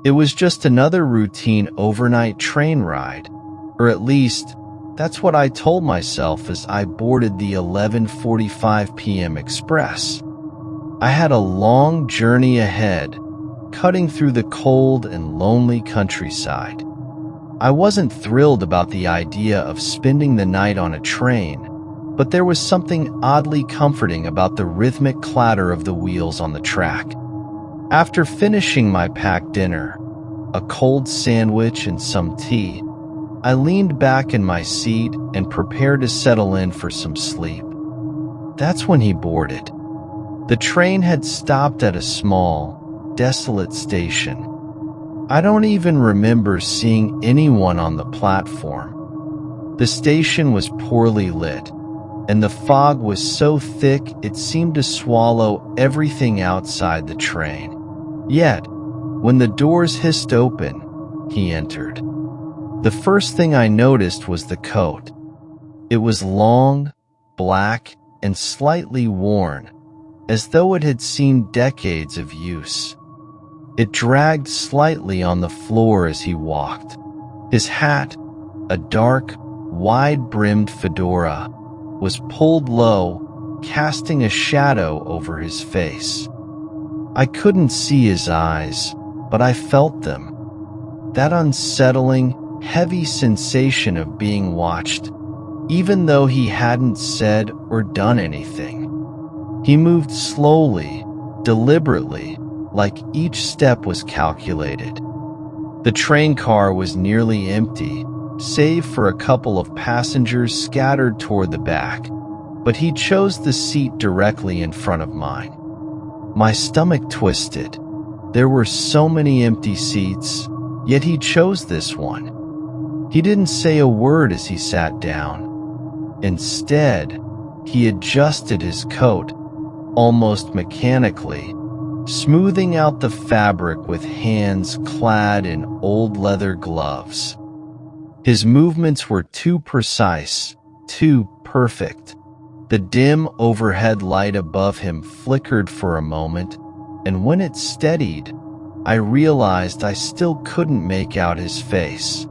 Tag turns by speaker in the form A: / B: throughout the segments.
A: It was just another routine overnight train ride, or at least, that's what I told myself as I boarded the 11:45 p.m. express. I had a long journey ahead, cutting through the cold and lonely countryside. I wasn't thrilled about the idea of spending the night on a train, but there was something oddly comforting about the rhythmic clatter of the wheels on the track. After finishing my packed dinner, a cold sandwich and some tea, I leaned back in my seat and prepared to settle in for some sleep. That's when he boarded. The train had stopped at a small, desolate station. I don't even remember seeing anyone on the platform. The station was poorly lit, and the fog was so thick it seemed to swallow everything outside the train. Yet, when the doors hissed open, he entered. The first thing I noticed was the coat. It was long, black, and slightly worn, as though it had seen decades of use. It dragged slightly on the floor as he walked. His hat, a dark, wide-brimmed fedora, was pulled low, casting a shadow over his face. I couldn't see his eyes, but I felt them. That unsettling, heavy sensation of being watched, even though he hadn't said or done anything. He moved slowly, deliberately, like each step was calculated. The train car was nearly empty, save for a couple of passengers scattered toward the back, but he chose the seat directly in front of mine. My stomach twisted. There were so many empty seats, yet he chose this one. He didn't say a word as he sat down. Instead, he adjusted his coat, almost mechanically, smoothing out the fabric with hands clad in old leather gloves. His movements were too precise, too perfect. The dim overhead light above him flickered for a moment, and when it steadied, I realized I still couldn't make out his face.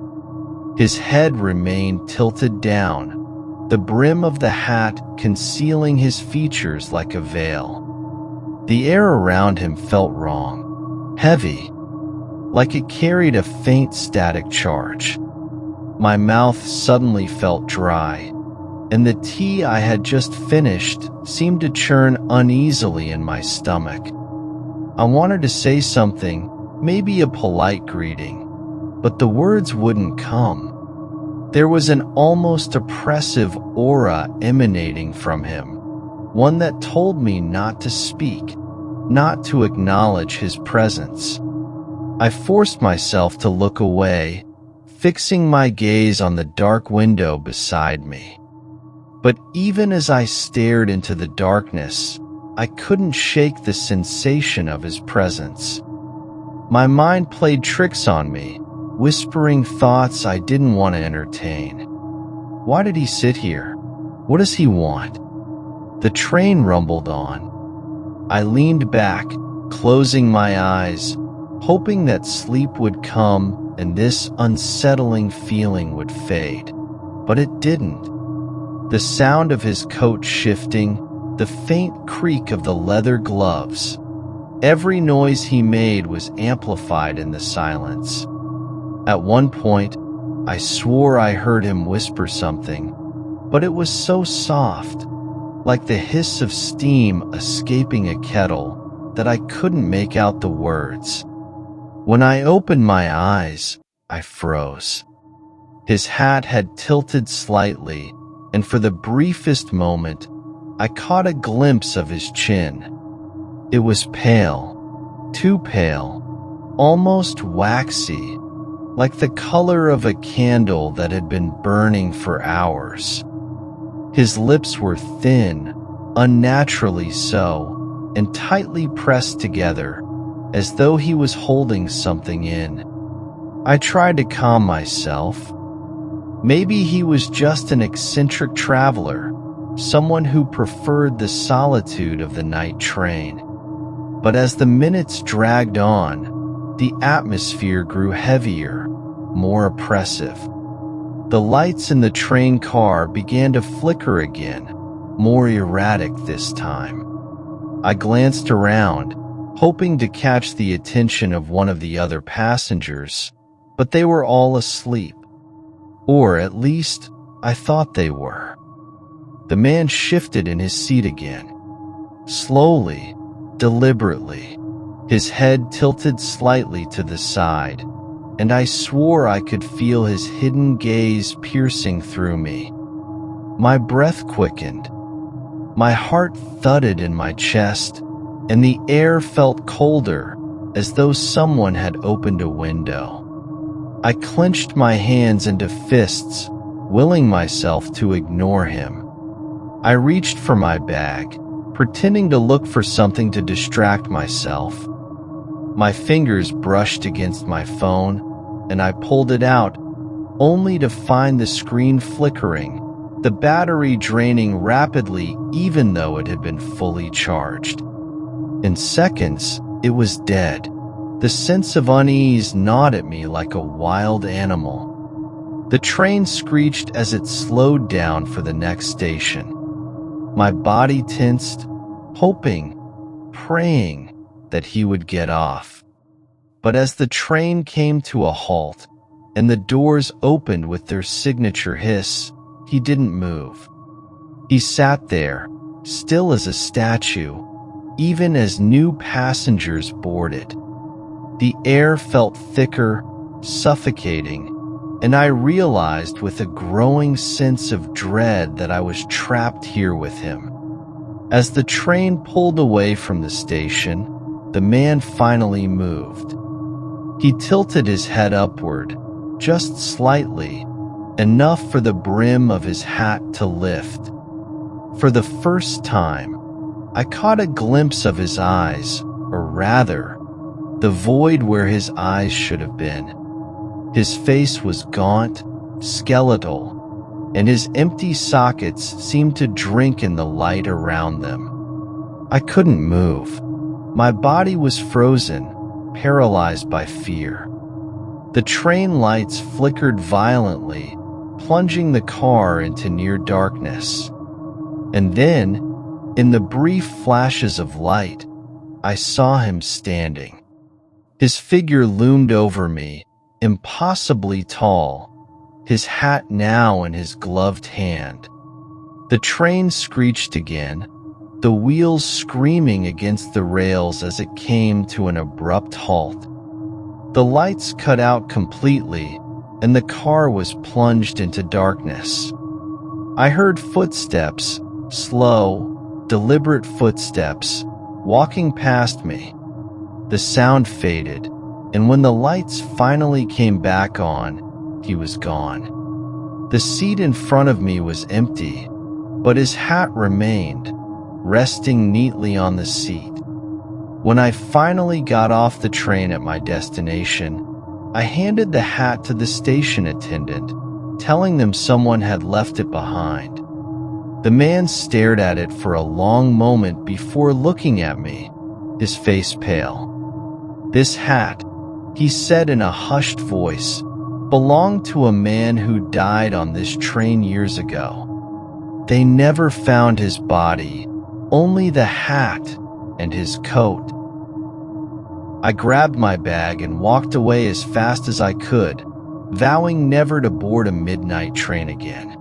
A: His head remained tilted down, the brim of the hat concealing his features like a veil. The air around him felt wrong, heavy, like it carried a faint static charge. My mouth suddenly felt dry, and the tea I had just finished seemed to churn uneasily in my stomach. I wanted to say something, maybe a polite greeting, but the words wouldn't come. There was an almost oppressive aura emanating from him, one that told me not to speak, not to acknowledge his presence. I forced myself to look away, fixing my gaze on the dark window beside me. But even as I stared into the darkness, I couldn't shake the sensation of his presence. My mind played tricks on me, whispering thoughts I didn't want to entertain. Why did he sit here? What does he want? The train rumbled on. I leaned back, closing my eyes, hoping that sleep would come and this unsettling feeling would fade. But it didn't. The sound of his coat shifting, the faint creak of the leather gloves, every noise he made was amplified in the silence. At one point, I swore I heard him whisper something, but it was so soft, like the hiss of steam escaping a kettle, that I couldn't make out the words. When I opened my eyes, I froze. His hat had tilted slightly, and for the briefest moment, I caught a glimpse of his chin. It was pale, too pale, almost waxy, like the color of a candle that had been burning for hours. His lips were thin, unnaturally so, and tightly pressed together, as though he was holding something in. I tried to calm myself. Maybe he was just an eccentric traveler, someone who preferred the solitude of the night train. But as the minutes dragged on, The atmosphere grew heavier, more oppressive. The lights in the train car began to flicker again, more erratic this time. I glanced around, hoping to catch the attention of one of the other passengers, but they were all asleep. Or at least, I thought they were. The man shifted in his seat again. Slowly, deliberately, his head tilted slightly to the side, and I swore I could feel his hidden gaze piercing through me. My breath quickened. My heart thudded in my chest, and the air felt colder, as though someone had opened a window. I clenched my hands into fists, willing myself to ignore him. I reached for my bag, pretending to look for something to distract myself. My fingers brushed against my phone, and I pulled it out, only to find the screen flickering, the battery draining rapidly even though it had been fully charged. In seconds, it was dead. The sense of unease gnawed at me like a wild animal. The train screeched as it slowed down for the next station. My body tensed, hoping, praying that he would get off. But as the train came to a halt and the doors opened with their signature hiss, he didn't move. He sat there, still as a statue, even as new passengers boarded. The air felt thicker, suffocating, and I realized with a growing sense of dread that I was trapped here with him. As the train pulled away from the station, the man finally moved. He tilted his head upward, just slightly, enough for the brim of his hat to lift. For the first time, I caught a glimpse of his eyes, or rather, the void where his eyes should have been. His face was gaunt, skeletal, and his empty sockets seemed to drink in the light around them. I couldn't move. My body was frozen, paralyzed by fear. The train lights flickered violently, plunging the car into near darkness. And then, in the brief flashes of light, I saw him standing. His figure loomed over me, impossibly tall, his hat now in his gloved hand. The train screeched again, the wheels screaming against the rails as it came to an abrupt halt. The lights cut out completely, and the car was plunged into darkness. I heard footsteps, slow, deliberate footsteps, walking past me. The sound faded, and when the lights finally came back on, he was gone. The seat in front of me was empty, but his hat remained, resting neatly on the seat. When I finally got off the train at my destination, I handed the hat to the station attendant, telling them someone had left it behind. The man stared at it for a long moment before looking at me, his face pale. "This hat," he said in a hushed voice, "belonged to a man who died on this train years ago. They never found his body, only the hat and his coat." I grabbed my bag and walked away as fast as I could, vowing never to board a midnight train again.